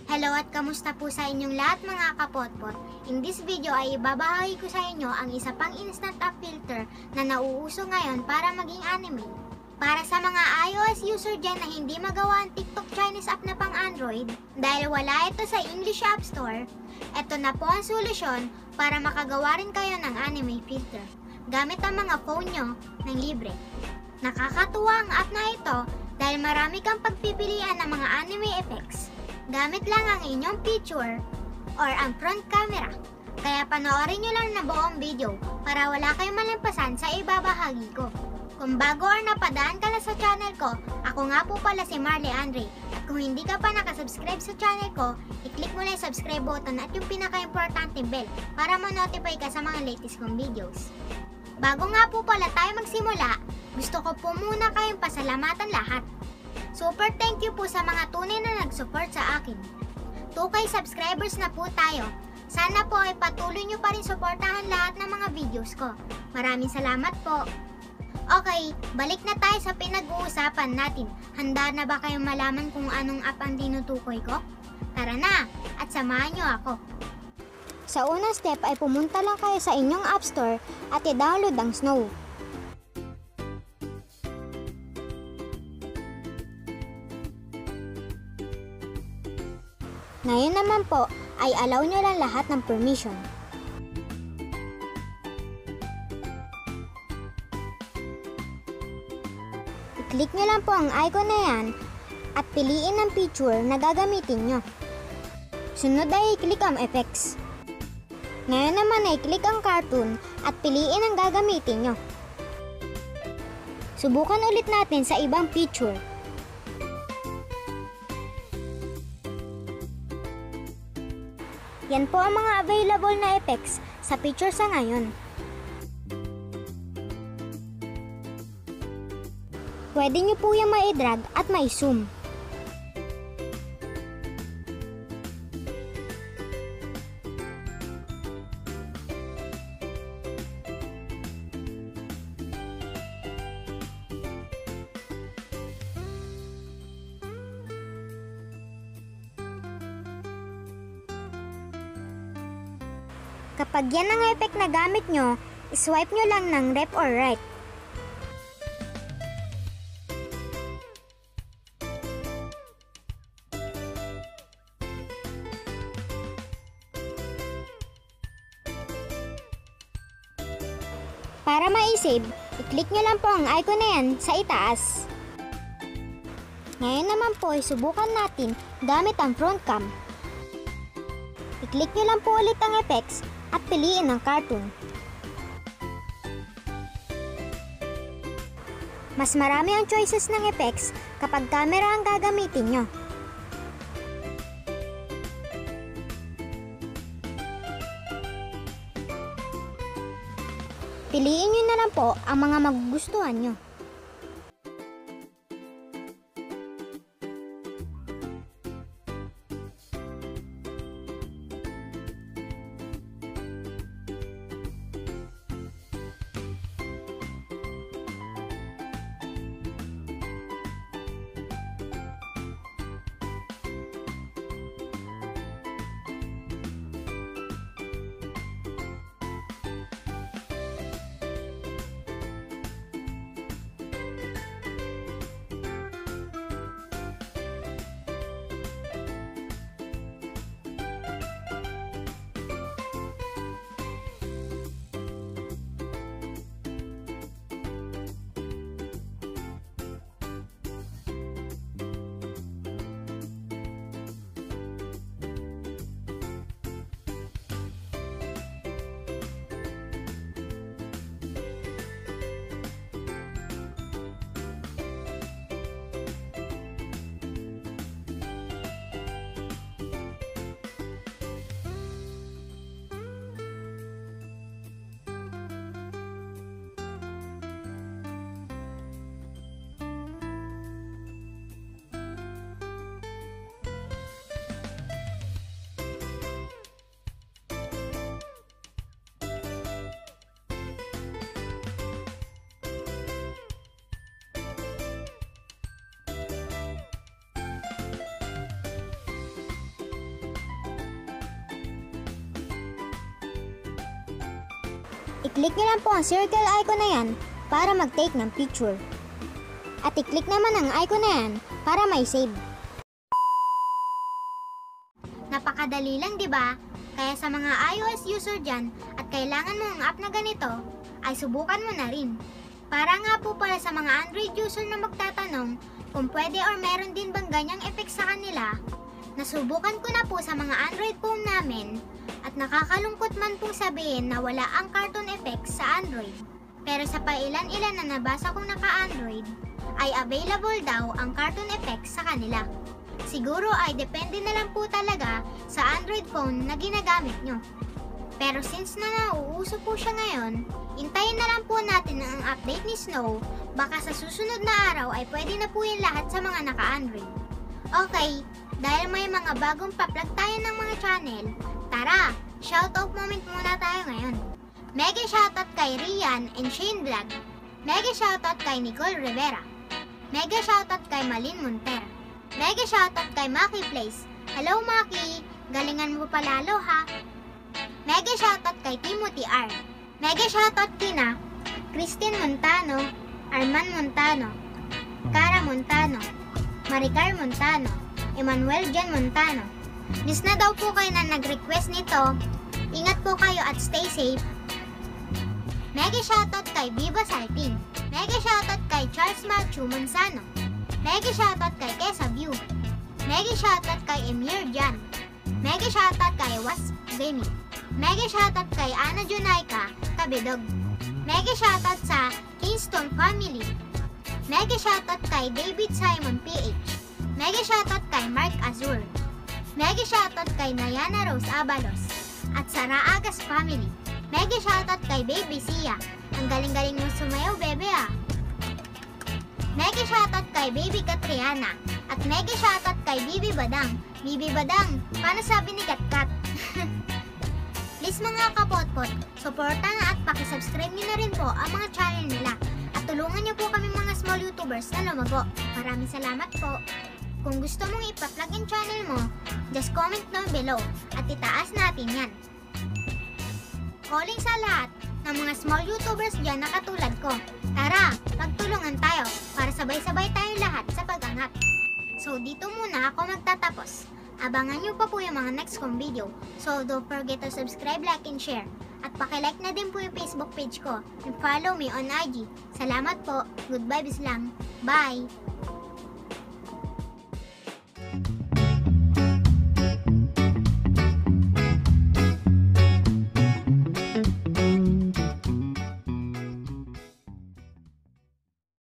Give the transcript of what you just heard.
Hello at kamusta po sa inyong lahat mga kapotpot? In this video ay ibabahagi ko sa inyo ang isa pang instant app filter na nauuso ngayon para maging anime. Para sa mga iOS user dyan na hindi magawa ang TikTok Chinese app na pang Android dahil wala ito sa English App Store, ito na po ang solusyon para makagawa rin kayo ng anime filter gamit ang mga phone nyo ng libre. Nakakatuwa ang app na ito dahil marami kang pagpipilian ng mga anime effects. Gamit lang ang inyong picture or ang front camera. Kaya panoorin nyo lang na buong video para wala kayong malampasan sa ibabahagi ko. Kung bago or napadaan ka lang sa channel ko, ako nga po pala si Marley Andre. At kung hindi ka pa nakasubscribe sa channel ko, i-click mo lang yung subscribe button at yung pinaka-importante bell para ma-notify ka sa mga latest kong videos. Bago nga po pala tayo magsimula, gusto ko po muna kayong pasalamatan lahat. Super thank you po sa mga tunay na nag-support sa akin. 2K subscribers na po tayo. Sana po ay patuloy nyo pa rin suportahan lahat ng mga videos ko. Maraming salamat po. Okay, balik na tayo sa pinag-uusapan natin. Handa na ba kayong malaman kung anong app ang tinutukoy ko? Tara na, at samahan nyo ako. Sa unang step ay pumunta lang kayo sa inyong app store at i-download ang Snow. Ngayon naman po ay allow nyo lang lahat ng permission. I-click nyo lang po ang icon na yan at piliin ang picture na gagamitin nyo. Sunod ay i-click ang effects. Ngayon naman ay i-click ang cartoon at piliin ang gagamitin nyo. Subukan ulit natin sa ibang picture. Yan po ang mga available na effects sa picture sa ngayon. Pwede nyo po yung mai-drag at mai-zoom. Kapag yan ang effect na gamit nyo, swipe nyo lang ng left or right. Para ma-save, i-click nyo lang po ang icon na yan sa itaas. Ngayon naman po, subukan natin gamit ang front cam. I-click nyo lang po ulit ang effects at piliin ang cartoon. Mas marami ang choices ng effects kapag camera ang gagamitin nyo. Piliin nyo na lang po ang mga magugustuhan nyo. I-click nyo lang po ang circle icon na yan para mag-take ng picture. At i-click naman ang icon na yan para may save. Napakadali lang, di ba? Kaya sa mga iOS user dyan at kailangan mo ang app na ganito, ay subukan mo na rin. Para nga po pala sa mga Android user na magtatanong kung pwede or meron din bang ganyang effect sa kanila, nasubukan ko na po sa mga Android phone namin at nakakalungkot man pong sabihin na wala ang cartoon effect sa Android. Pero sa pailan-ilan na nabasa kong naka-Android, ay available daw ang cartoon effect sa kanila. Siguro ay depende na lang po talaga sa Android phone na ginagamit nyo. Pero since na nauuso po siya ngayon, intayin na lang po natin ang update ni Snow. Baka sa susunod na araw ay pwede na po yung lahat sa mga naka-Android. Okay, dahil may mga bagong pa-plug tayo ng mga channel, tara, shoutout moment muna tayo ngayon. Mega shoutout kay Rian and Shane Vlog. Mega shoutout kay Nicole Rivera. Mega shoutout kay Malin Montero. Mega shoutout kay Maki Place. Hello Maki, galingan mo palalo ha. Mega shoutout kay Timothy R. Mega shoutout kina Christine Montano, Arman Montano, Cara Montano, Maricar Montano, Emmanuel Jan Montano. Miss na daw po kayo na nag-request nito. Ingat po kayo at stay safe. Mega shoutout kay Viva Salting. Mega shoutout kay Charles Matthew Monzano. Mega shoutout kay Kesa View. Mega shoutout kay Emir Jan. Mega shoutout kay Wasp Gaming. Mega shoutout kay Ana Junaika Kabidog. Mega shoutout sa Kingston Family. Mega shoutout kay David Simon PH. Mega shoutout kay Mark Azur. Mega shoutout kay Nayana Rose Abalos at Sara Agas Family. Mega shoutout kay Baby Sia. Ang galing-galing mo sumayaw, bebe ah. Mega shoutout kay Baby Katriana at mega shoutout kay Bibi Badang. Bibi Badang, paano sabi ni Katkat? Please mga kapotpot, suportahan at pakisubscribe nyo na rin po ang mga channel nila at tulungan nyo po kami mga small YouTubers na lumago. Maraming salamat po. Kung gusto mong ipa-plug in channel mo, just comment down below at itaas natin yan. Calling sa lahat ng mga small YouTubers dyan na katulad ko. Tara, magtulungan tayo para sabay-sabay tayo lahat sa pag-angat. So dito muna ako magtatapos. Abangan nyo pa po yung mga next kong video. So don't forget to subscribe, like, and share. At pakilike na din po yung Facebook page ko. And follow me on IG. Salamat po. Good vibes lang. Bye!